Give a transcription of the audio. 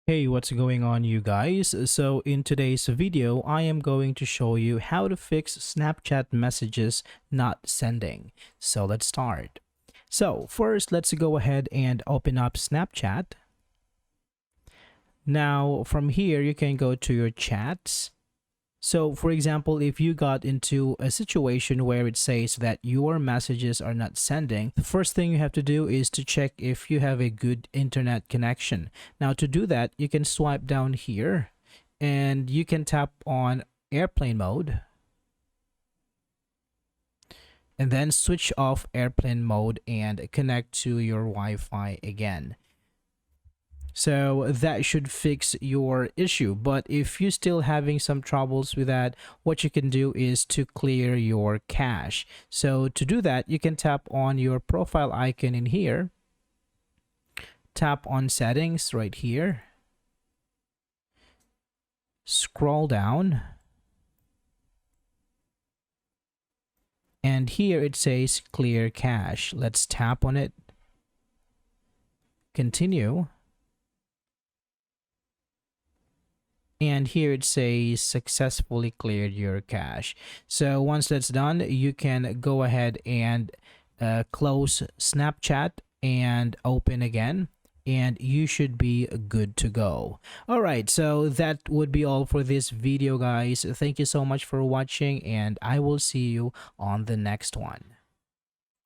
Hey, what's going on, you guys? So in today's video, I am going to show you how to fix Snapchat messages not sending. So let's start. So first, let's go ahead and open up Snapchat. Now from here, you can go to your chats. So for example, if you got into a situation where it says that your messages are not sending, the first thing you have to do is to check if you have a good internet connection. Now to do that, you can swipe down here and you can tap on airplane mode and then switch off airplane mode and connect to your Wi-Fi again. So that should fix your issue. But if you're still having some troubles with that, what you can do is to clear your cache. So to do that, you can tap on your profile icon in here, tap on settings right here, scroll down, and here it says clear cache. Let's tap on it, continue. And here it says successfully cleared your cache. So once that's done, you can go ahead and close Snapchat and open again, and you should be good to go. All right, so that would be all for this video, guys. Thank you so much for watching, and I will see you on the next one.